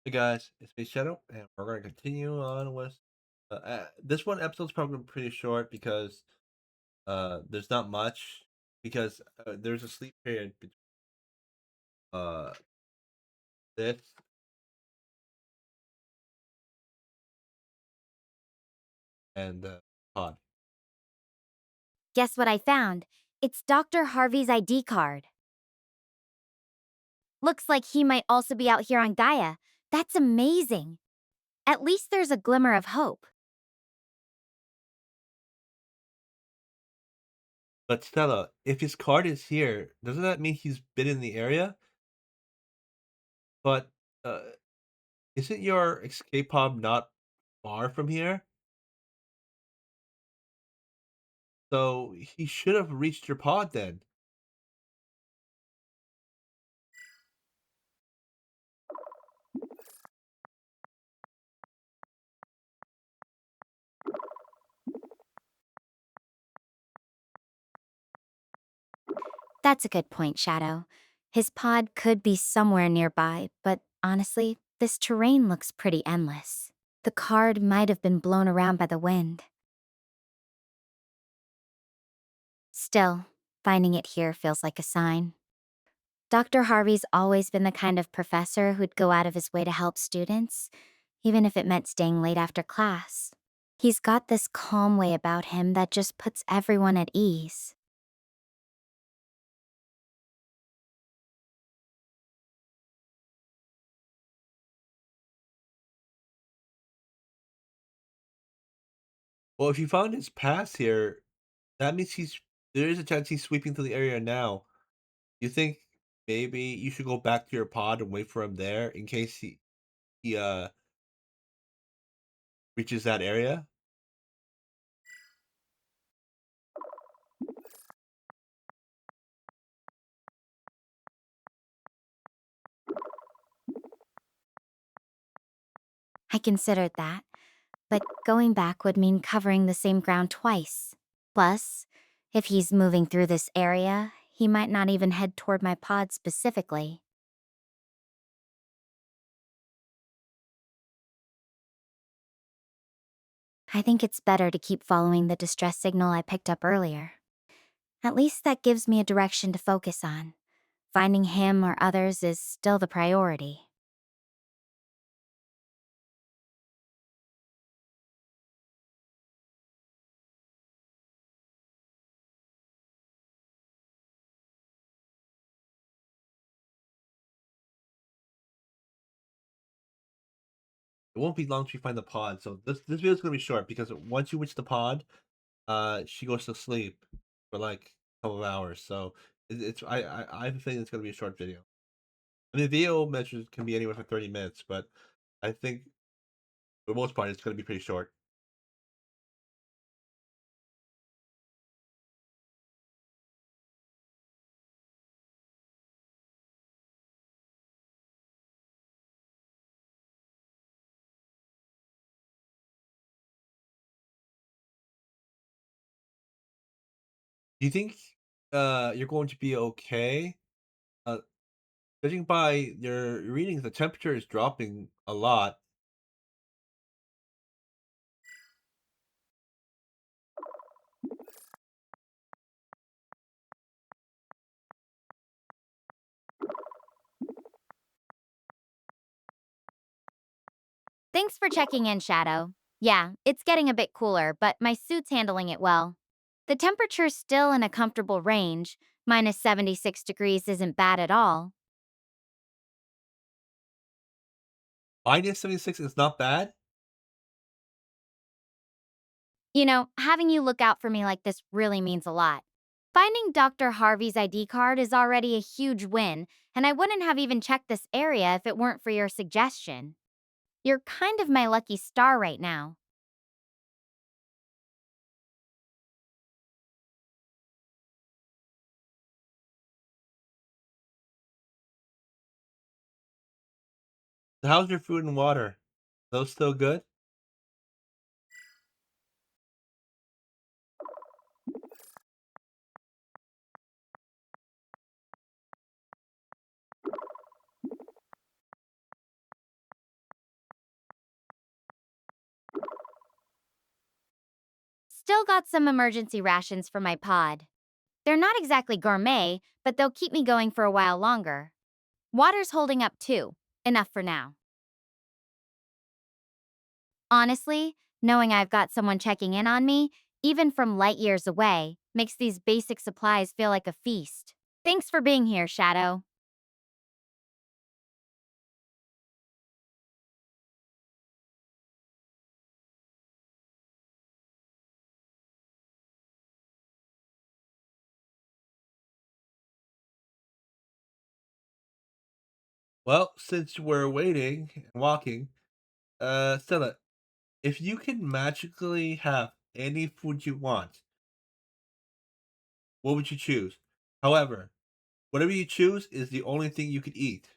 Hey guys, it's me Shadow, and we're going to continue on with this one episode's probably pretty short because there's not much because there's a sleep period between uh this and the pod. Guess what I found? It's Dr. Harvey's ID card. Looks like he might also be out here on Gaia. That's amazing. At least there's a glimmer of hope. But Stella, if his card is here, doesn't that mean he's been in the area? But uh isn't your escape pod not far from here? So he should have reached your pod then. That's a good point, Shadow. His pod could be somewhere nearby, but honestly, this terrain looks pretty endless. The card might have been blown around by the wind. Still, finding it here feels like a sign. Dr. Harvey's always been the kind of professor who'd go out of his way to help students, even if it meant staying late after class. He's got this calm way about him that just puts everyone at ease. Well, if you found his pass here, that means there is a chance he's sweeping through the area now. You think maybe you should go back to your pod and wait for him there in case he reaches that area? I considered that, but going back would mean covering the same ground twice. Plus, if he's moving through this area, he might not even head toward my pod specifically. I think it's better to keep following the distress signal I picked up earlier. At least that gives me a direction to focus on. Finding him or others is still the priority. It won't be long till you find the pod. So this video is gonna be short because once you reach the pod, she goes to sleep for like a couple of hours. So it's I have a feeling it's gonna be a short video. I mean, the video measures can be anywhere from 30 minutes, but I think for the most part it's gonna be pretty short. Do you think you're going to be okay? Uh, Judging by your readings, the temperature is dropping a lot. Thanks for checking in, Shadow. Yeah, it's getting a bit cooler, but my suit's handling it well. The temperature's still in a comfortable range. Minus 76 degrees isn't bad at all. -76 is not bad. You know, having you look out for me like this really means a lot. Finding Dr. Harvey's ID card is already a huge win, and I wouldn't have even checked this area if it weren't for your suggestion. You're kind of my lucky star right now. So how's your food and water? Those still good? still got some emergency rations for my pod. They're not exactly gourmet, but they'll keep me going for a while longer. Water's holding up too. Enough for now. Honestly, knowing I've got someone checking in on me, even from light years away, makes these basic supplies feel like a feast. Thanks for being here, Shadow. Well, since we're waiting and walking, Stella, if you can magically have any food you want, what would you choose? However, whatever you choose is the only thing you could eat.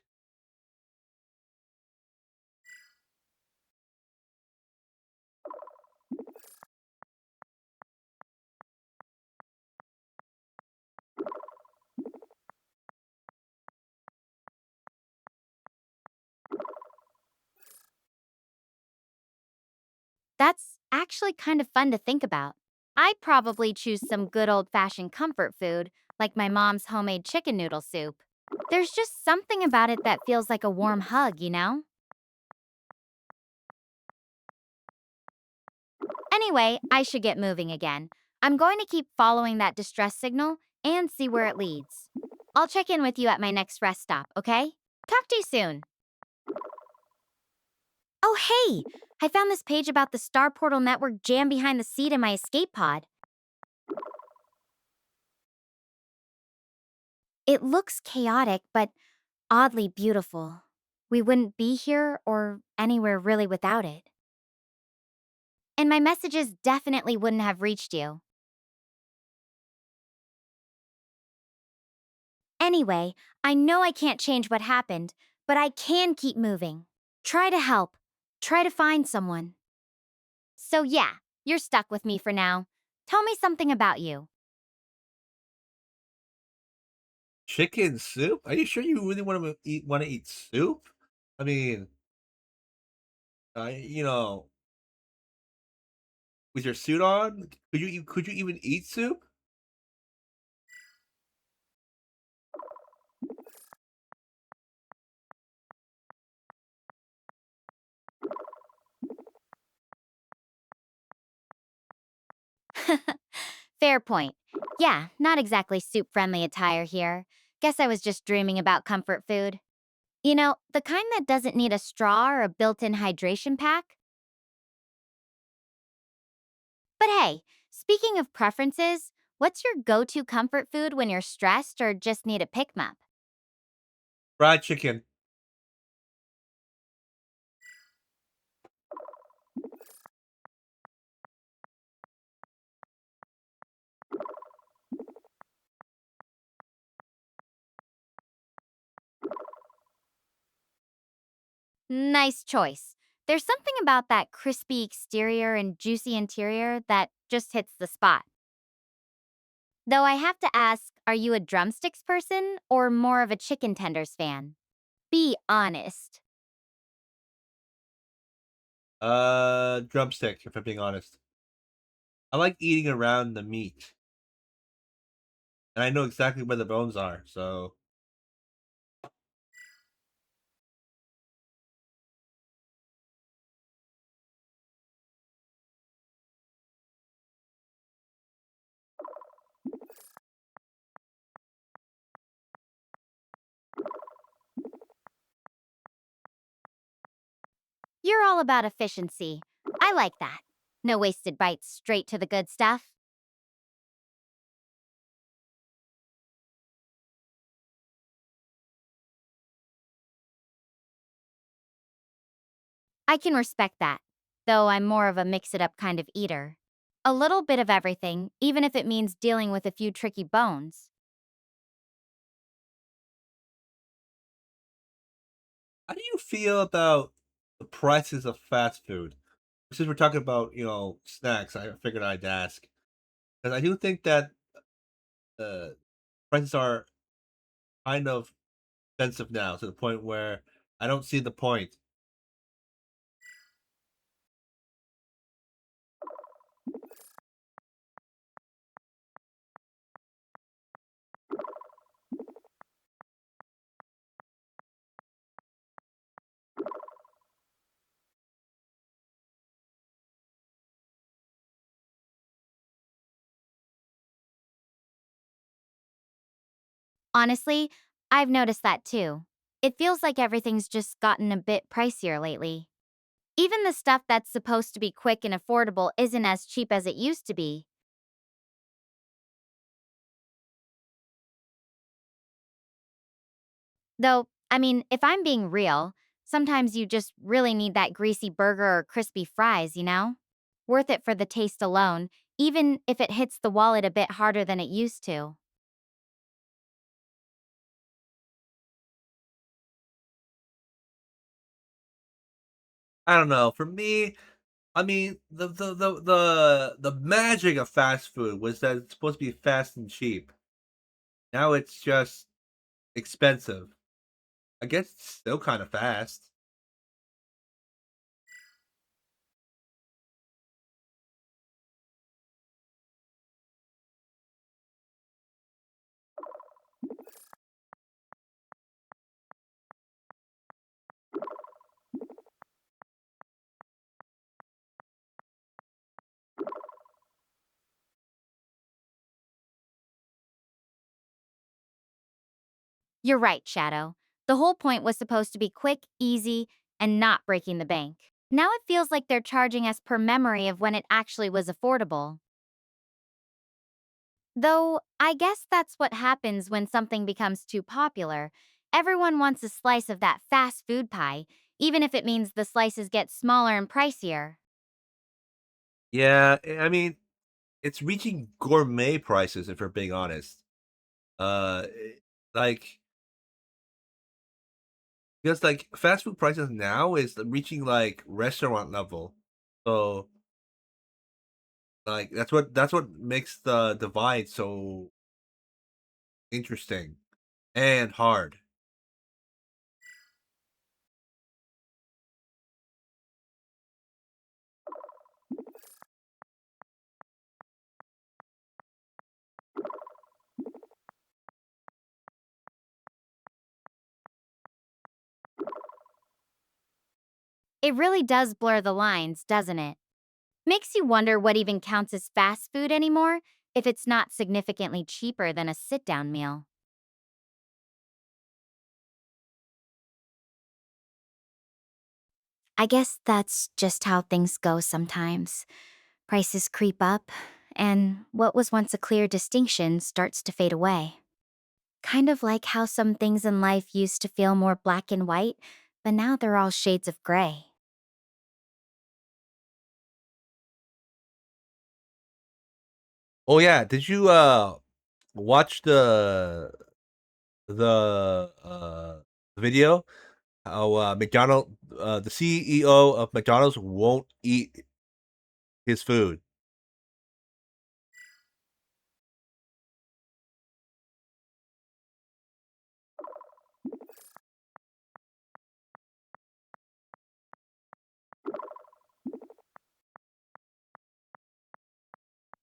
That's actually kind of fun to think about. I'd probably choose some good old fashioned comfort food, like my mom's homemade chicken noodle soup. There's just something about it that feels like a warm hug, you know? Anyway, I should get moving again. I'm going to keep following that distress signal and see where it leads. I'll check in with you at my next rest stop, okay? Talk to you soon. Oh, hey! I found this page about the Star Portal Network jammed behind the seat in my escape pod. It looks chaotic, but oddly beautiful. We wouldn't be here or anywhere really without it. And my messages definitely wouldn't have reached you. Anyway, I know I can't change what happened, but I can keep moving. Try to help. Try to find someone. So, yeah, you're stuck with me for now. Tell me something about you. Chicken soup? Are you sure you really want to eat soup? I mean, you know, with your suit on, could you even eat soup? Fair point. Yeah, not exactly soup friendly attire here. Guess I was just dreaming about comfort food. You know, the kind that doesn't need a straw or a built in hydration pack? But hey, speaking of preferences, what's your go to comfort food when you're stressed or just need a pick me up? Fried chicken. Nice choice. There's something about that crispy exterior and juicy interior that just hits the spot. Though I have to ask, are you a drumsticks person or more of a chicken tenders fan? Be honest. Drumstick, if I'm being honest. I like eating around the meat, and I know exactly where the bones are, so You're all about efficiency. I like that. No wasted bites, straight to the good stuff. I can respect that, though I'm more of a mix it up kind of eater. A little bit of everything, even if it means dealing with a few tricky bones. how do you feel about the prices of fast food? Since we're talking about, snacks, I figured I'd ask. Because I do think that uh, prices are kind of expensive now to the point where I don't see the point. Honestly, I've noticed that too. It feels like everything's just gotten a bit pricier lately. Even the stuff that's supposed to be quick and affordable isn't as cheap as it used to be. Though, I mean, if I'm being real, sometimes you just really need that greasy burger or crispy fries, you know? Worth it for the taste alone, even if it hits the wallet a bit harder than it used to. I don't know. For me, I mean, the magic of fast food was that it's supposed to be fast and cheap. Now it's just expensive. I guess it's still kind of fast. You're right, Shadow. The whole point was supposed to be quick, easy, and not breaking the bank. Now it feels like they're charging us per memory of when it actually was affordable. Though, I guess that's what happens when something becomes too popular. Everyone wants a slice of that fast food pie, even if it means the slices get smaller and pricier. Yeah, I mean, it's reaching gourmet prices if we're being honest. Uh, eh, like because like fast food prices now is reaching like restaurant level. So like that's what makes the divide so interesting and hard. It really does blur the lines, doesn't it? Makes you wonder what even counts as fast food anymore if it's not significantly cheaper than a sit down meal. I guess that's just how things go sometimes. Prices creep up, and what was once a clear distinction starts to fade away. Kind of like how some things in life used to feel more black and white, but now they're all shades of gray. Oh yeah, did you watch the video how the CEO of McDonald's won't eat his food?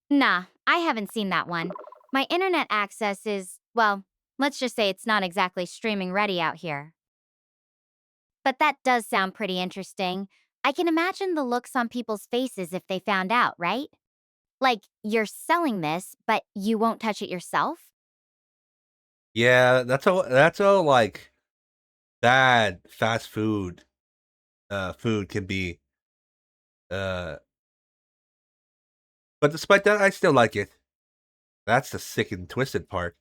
Nah, I haven't seen that one. My internet access is, well, let's just say it's not exactly streaming ready out here. But that does sound pretty interesting. I can imagine the looks on people's faces if they found out, right? Like, you're selling this, but you won't touch it yourself? Yeah, that's all like bad fast food can be. Uh but despite that I still like it. That's the sick and twisted part.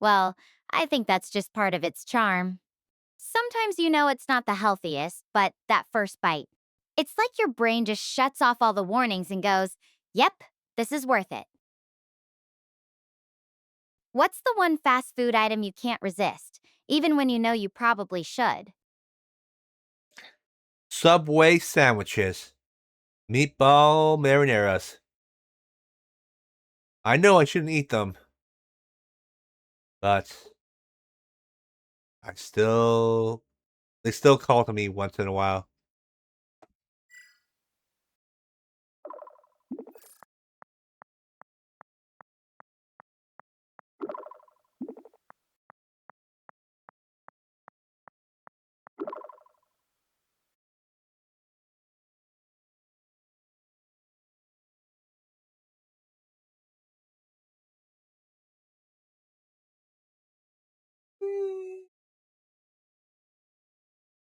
Well, I think that's just part of its charm. Sometimes you know it's not the healthiest, but that first bite. It's like your brain just shuts off all the warnings and goes, yep, this is worth it. What's the one fast food item you can't resist, even when you know you probably should? Subway sandwiches. Meatball marineras. I know I shouldn't eat them, but I still They still call to me once in a while.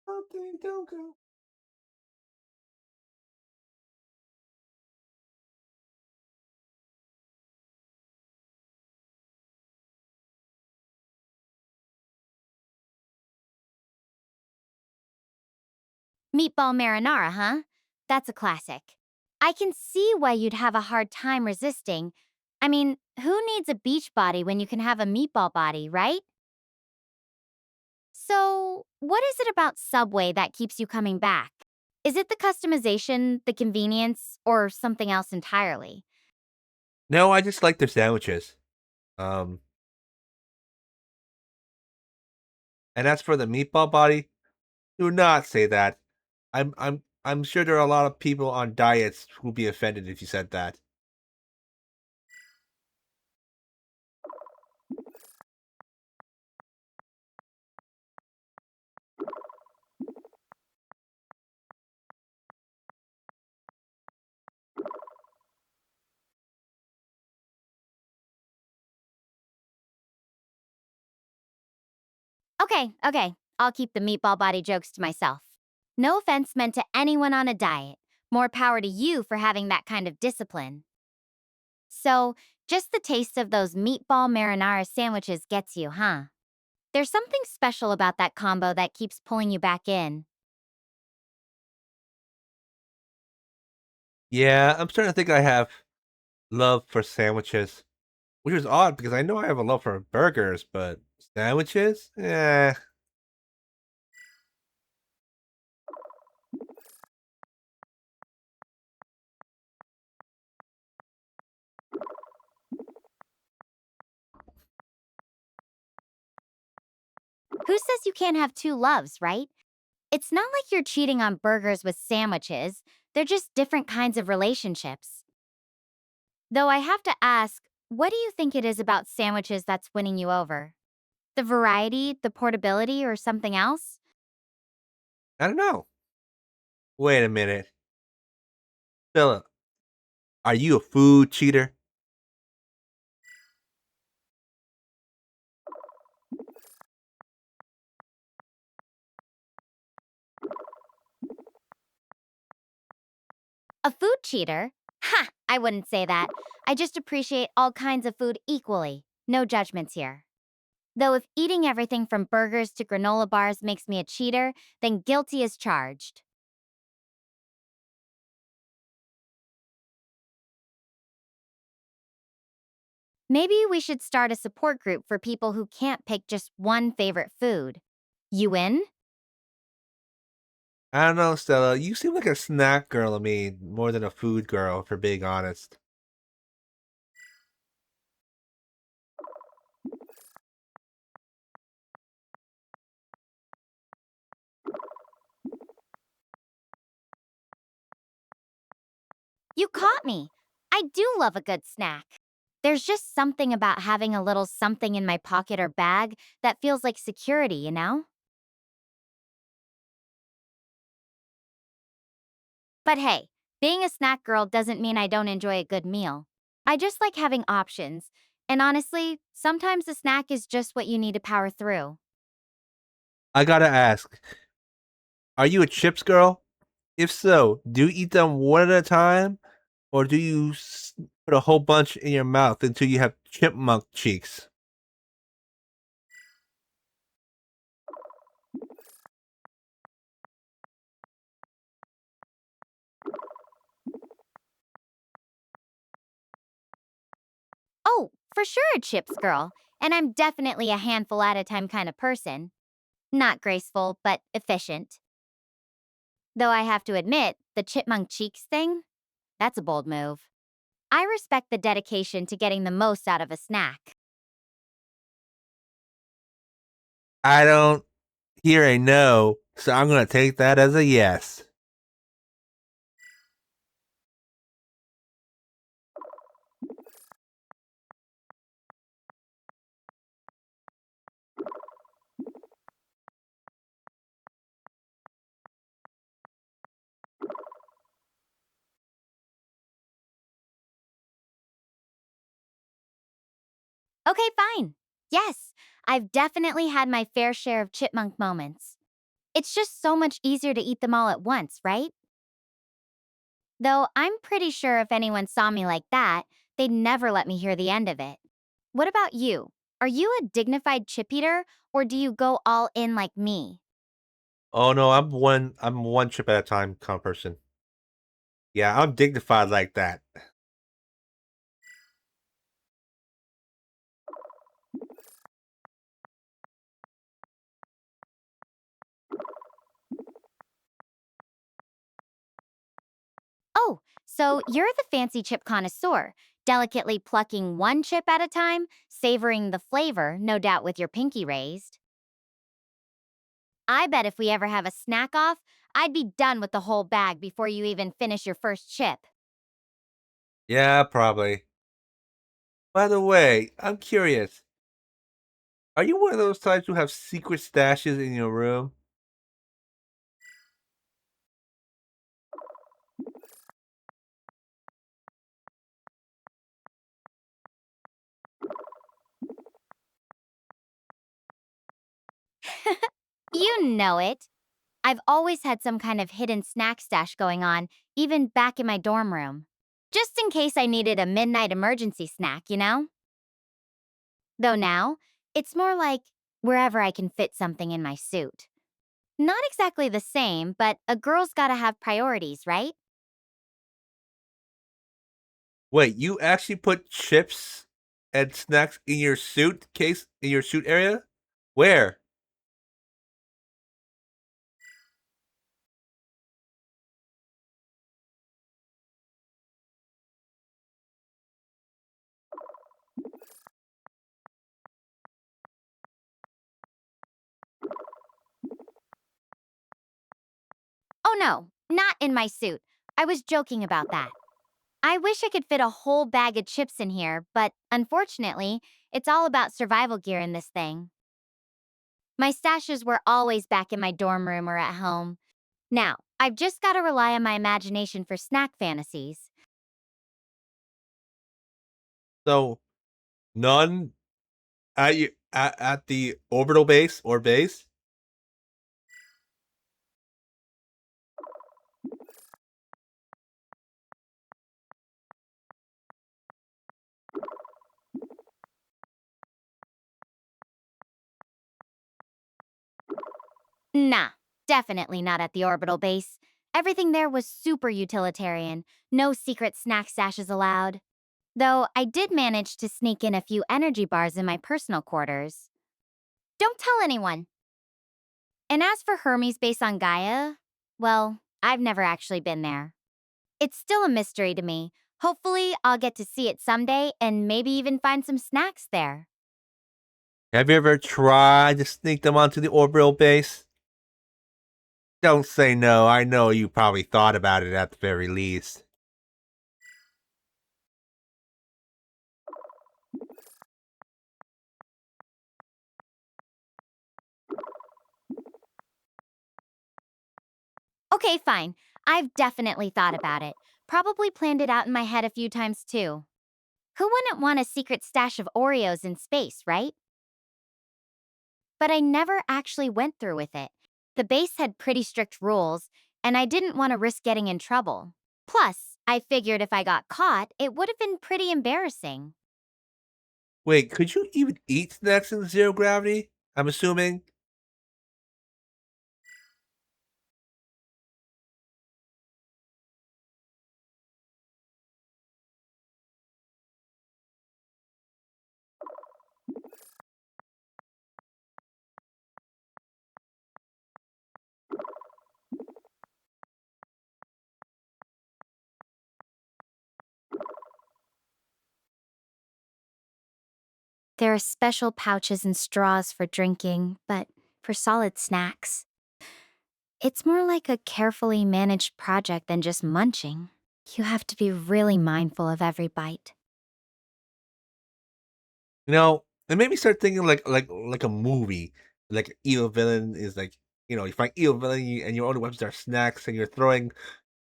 Something don't go. Meatball marinara, huh? That's a classic. I can see why you'd have a hard time resisting. I mean, who needs a beach body when you can have a meatball body, right? So, what is it about Subway that keeps you coming back? Is it the customization, the convenience, or something else entirely? No, I just like their sandwiches. Um, and as for the meatball body, do not say that. I'm sure there are a lot of people on diets who'd be offended if you said that. Okay, I'll keep the meatball body jokes to myself. No offense meant to anyone on a diet. More power to you for having that kind of discipline. So, just the taste of those meatball marinara sandwiches gets you, huh? There's something special about that combo that keeps pulling you back in. Yeah, I'm starting to think I have love for sandwiches, which is odd because I know I have a love for burgers, but sandwiches? Eh. Who says you can't have two loves, right? It's not like you're cheating on burgers with sandwiches, they're just different kinds of relationships. Though I have to ask, what do you think it is about sandwiches that's winning you over? The variety, the portability, or something else? I don't know. Wait a minute. Philip, are you a food cheater? A food cheater? Ha! I wouldn't say that. I just appreciate all kinds of food equally. No judgments here. Though if eating everything from burgers to granola bars makes me a cheater, then guilty as charged. Maybe we should start a support group for people who can't pick just one favorite food. You in? I don't know, Stella. You seem like a snack girl to me more than a food girl, for being honest. You caught me. I do love a good snack. There's just something about having a little something in my pocket or bag that feels like security, you know? But hey, being a snack girl doesn't mean I don't enjoy a good meal. I just like having options. And honestly, sometimes a snack is just what you need to power through. I gotta ask, are you a chips girl? If so, do you eat them one at a time, or do you put a whole bunch in your mouth until you have chipmunk cheeks? Oh, for sure a chips girl. And I'm definitely a handful at a time kind of person. Not graceful, but efficient. Though I have to admit, the chipmunk cheeks thing, that's a bold move. I respect the dedication to getting the most out of a snack. I don't hear a no. So I'm gonna take that as a yes. Okay, fine. Yes, I've definitely had my fair share of chipmunk moments. It's just so much easier to eat them all at once, right? Though I'm pretty sure if anyone saw me like that, they'd never let me hear the end of it. What about you? Are you a dignified chip eater or do you go all in like me? Oh no, I'm one chip at a time kind of person. Yeah, I'm dignified like that. Oh, so you're the fancy chip connoisseur, delicately plucking one chip at a time, savoring the flavor, no doubt with your pinky raised. I bet if we ever have a snack off, I'd be done with the whole bag before you even finish your first chip. Yeah, probably. By the way, I'm curious. Are you one of those types who have secret stashes in your room? You know it. I've always had some kind of hidden snack stash going on, even back in my dorm room. Just in case I needed a midnight emergency snack, you know? Though now, it's more like wherever I can fit something in my suit. Not exactly the same, but a girl's gotta have priorities, right? Wait, you actually put chips and snacks in your suit case in your suit area? Where? Oh no, not in my suit. I was joking about that. I wish I could fit a whole bag of chips in here, but unfortunately, it's all about survival gear in this thing. My stashes were always back in my dorm room or at home. Now, I've just got to rely on my imagination for snack fantasies. So none at the orbital base or base? Nah, definitely not at the orbital base. Everything there was super utilitarian, no secret snack stashes allowed. Though I did manage to sneak in a few energy bars in my personal quarters. Don't tell anyone. And as for Hermes base on Gaia, well, I've never actually been there. It's still a mystery to me. Hopefully, I'll get to see it someday and maybe even find some snacks there. Have you ever tried to sneak them onto the orbital base? Don't say no. I know you probably thought about it at the very least. Okay, fine. I've definitely thought about it. Probably planned it out in my head a few times too. Who wouldn't want a secret stash of Oreos in space, right? But I never actually went through with it. The base had pretty strict rules, and I didn't want to risk getting in trouble. Plus, I figured if I got caught, it would have been pretty embarrassing. Wait, could you even eat snacks in zero gravity? I'm assuming. There are special pouches and straws for drinking, but for solid snacks. It's more like a carefully managed project than just munching. You have to be really mindful of every bite. It made me start thinking like a movie. Like evil villain is like you find evil villain and your only weapons are snacks and you're throwing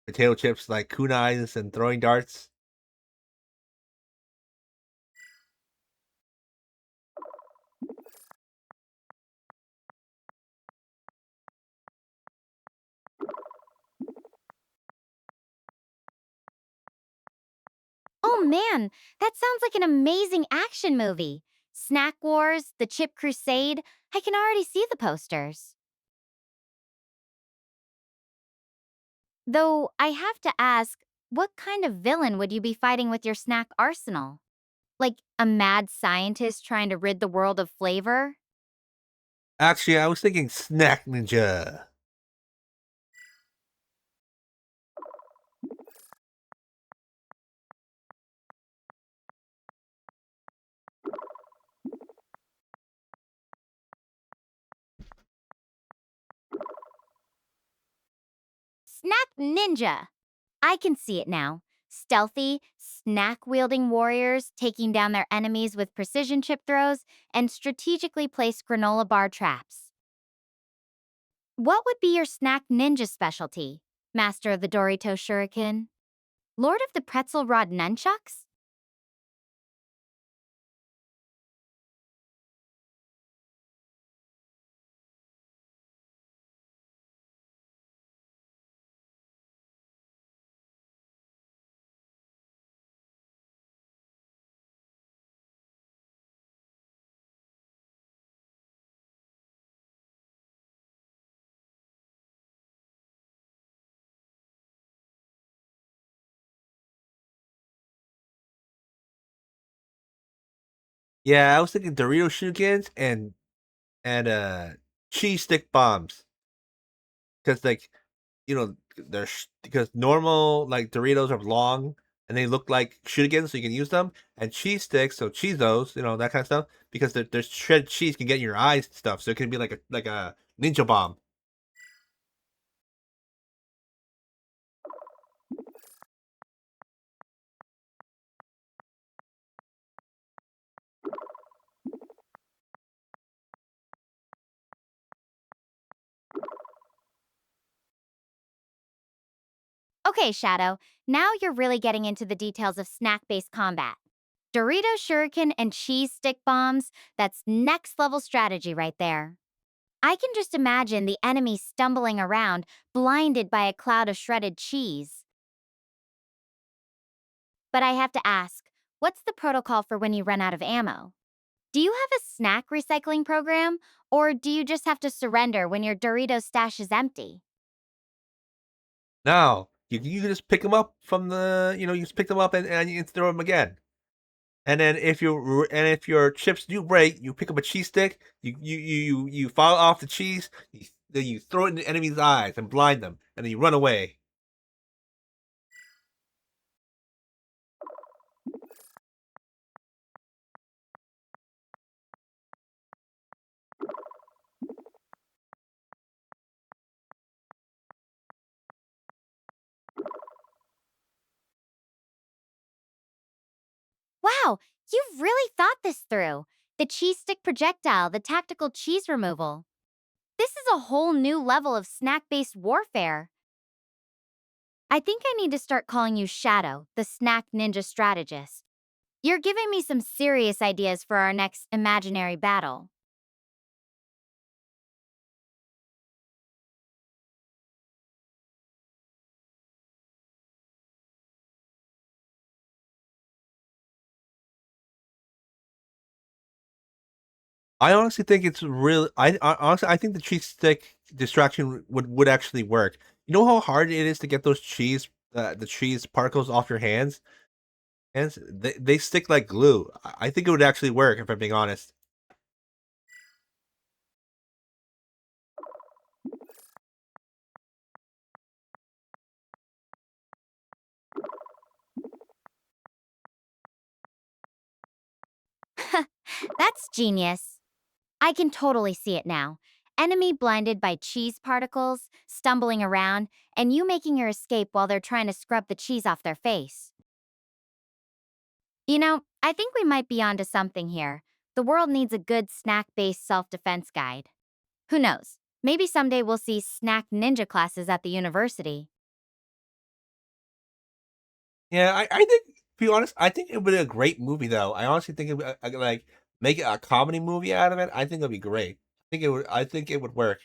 potato chips like kunais and throwing darts. Oh man, that sounds like an amazing action movie. Snack Wars, The Chip Crusade. I can already see the posters. Though I have to ask, what kind of villain would you be fighting with your snack arsenal? Like a mad scientist trying to rid the world of flavor? Actually, I was thinking Snack Ninja. Snack Ninja! I can see it now. Stealthy, snack wielding warriors taking down their enemies with precision chip throws and strategically placed granola bar traps. What would be your snack ninja specialty? Master of the Dorito Shuriken? Lord of the Pretzel Rod Nunchucks? Yeah, I was thinking Dorito shurikens and cheese stick bombs because because normal like Doritos are long and they look like shurikens, so you can use them. And cheese sticks, so Cheezos, that kind of stuff, because there's shredded cheese can get in your eyes and stuff, so it can be like a ninja bomb. Okay, Shadow, now you're really getting into the details of snack based combat. Dorito Shuriken and cheese stick bombs, that's next level strategy right there. I can just imagine the enemy stumbling around, blinded by a cloud of shredded cheese. But I have to ask, what's the protocol for when you run out of ammo? Do you have a snack recycling program, or do you just have to surrender when your Dorito stash is empty? Now you can just pick them up from you just pick them up and you can throw them again. And if your chips do break, you pick up a cheese stick, you file off the cheese, then you throw it in the enemy's eyes and blind them, and then you run away. Wow, you've really thought this through. The cheese stick projectile, the tactical cheese removal. This is a whole new level of snack based warfare. I think I need to start calling you Shadow, the snack ninja strategist. You're giving me some serious ideas for our next imaginary battle. I honestly think it's really. I think the cheese stick distraction would actually work. You know how hard it is to get those the cheese particles off your hands. Hands they stick like glue. I think it would actually work if I'm being honest. That's genius. I can totally see it now. enemy blinded by cheese particles, stumbling around, and you making your escape while they're trying to scrub the cheese off their face. I think we might be onto something here. The world needs a good snack based self defense guide. Who knows? Maybe someday we'll see snack ninja classes at the university. Yeah, I think, to be honest, I think it would be a great movie, though. I honestly think it would, like, make it a comedy movie out of it. I think it'd be great. I think it would work.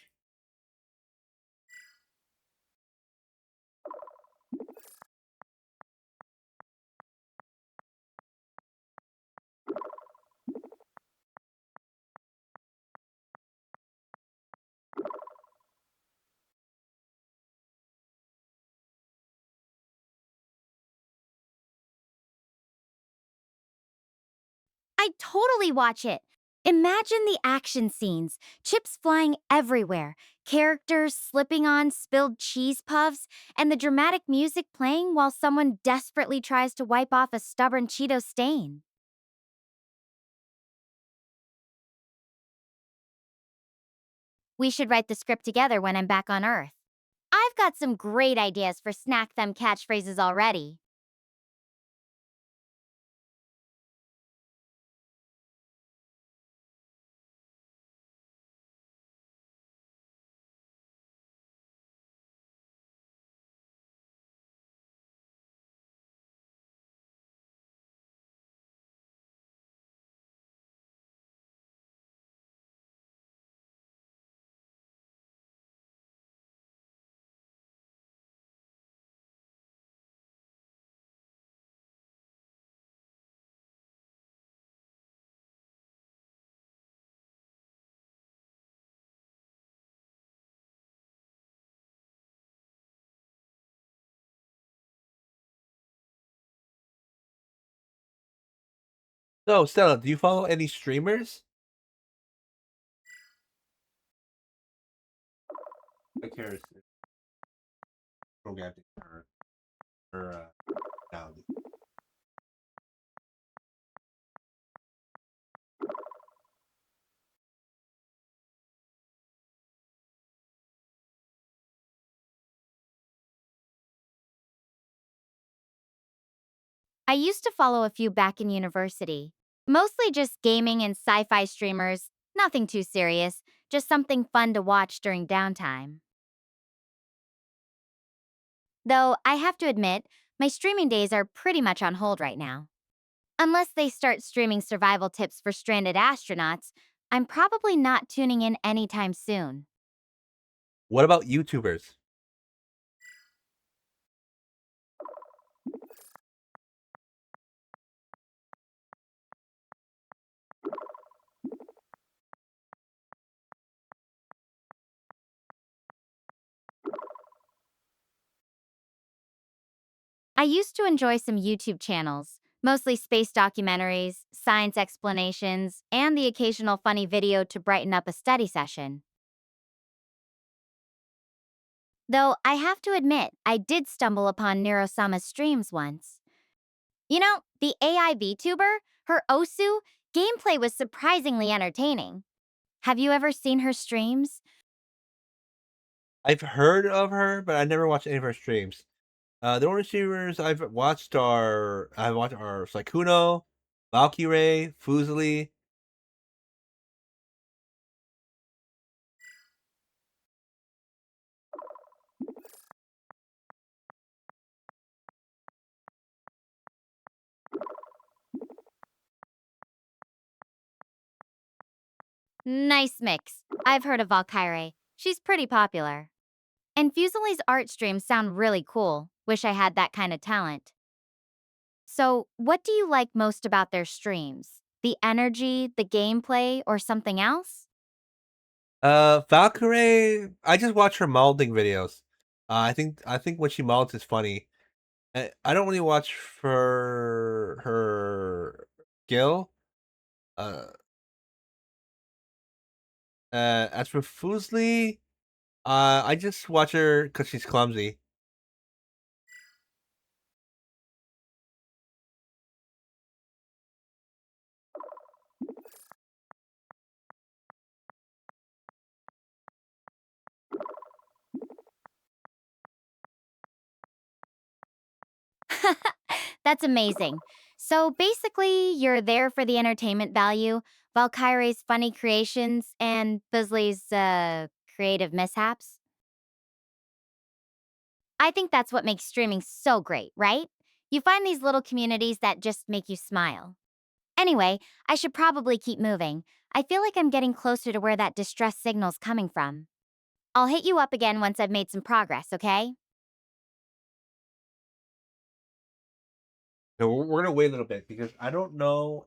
I'd totally watch it. Imagine the action scenes, chips flying everywhere, characters slipping on spilled cheese puffs, and the dramatic music playing while someone desperately tries to wipe off a stubborn Cheeto stain. We should write the script together when I'm back on Earth. I've got some great ideas for snack them catchphrases already. So, Stella, do you follow any streamers? Like her programming her personality. I used to follow a few back in university, mostly just gaming and sci fi streamers, nothing too serious, just something fun to watch during downtime. Though I have to admit, my streaming days are pretty much on hold right now. Unless they start streaming survival tips for stranded astronauts, I'm probably not tuning in anytime soon. What about YouTubers? I used to enjoy some YouTube channels, mostly space documentaries, science explanations, and the occasional funny video to brighten up a study session. Though I have to admit, I did stumble upon Neurosama's streams once. The AI VTuber, her Osu, gameplay was surprisingly entertaining. Have you ever seen her streams? I've heard of her, but I never watched any of her streams. The only streamers I've watched are Sykkuno, Valkyrae, Fuseli. Nice mix. I've heard of Valkyrie. She's pretty popular. And Fuseli's art streams sound really cool. Wish I had that kind of talent. So, what do you like most about their streams? The energy, the gameplay, or something else? Valkyrae, I just watch her molding videos. I think when she molds is funny. I don't really watch for her skill. Uh, as for Fuseli, I just watch her because she's clumsy. That's amazing. So basically, you're there for the entertainment value, Valkyrie's funny creations, and Bisley's creative mishaps. I think that's what makes streaming so great, right? You find these little communities that just make you smile. Anyway, I should probably keep moving. I feel like I'm getting closer to where that distress signal's coming from. I'll hit you up again once I've made some progress, okay? No, we're gonna wait a little bit because I don't know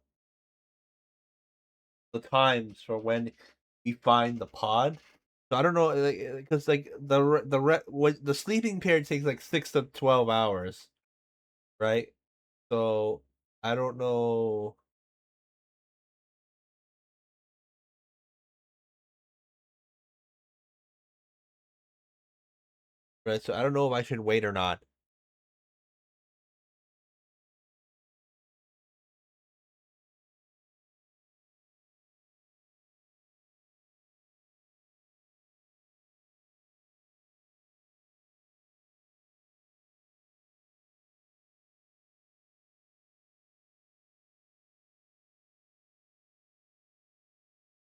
the times for when we find the pod. So I don't know, because like what the sleeping period takes like 6 to 12 hours, right? So I don't know, right? So I don't know if I should wait or not.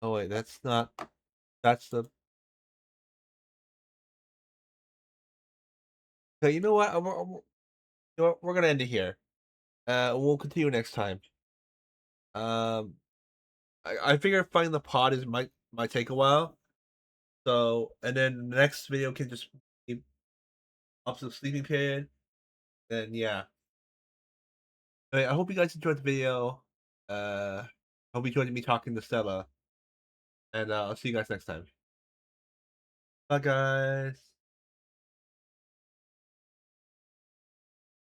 Oh wait, that's not. That's the. Okay, you know what? You know what? We're gonna end it here. We'll continue next time. Um, I figure finding the pod is might take a while. So, and then the next video can just be up to the sleeping period. Then yeah. I hope you guys enjoyed the video. Hope you enjoyed me talking to Stella, and I'll see you guys next time. Bye, guys.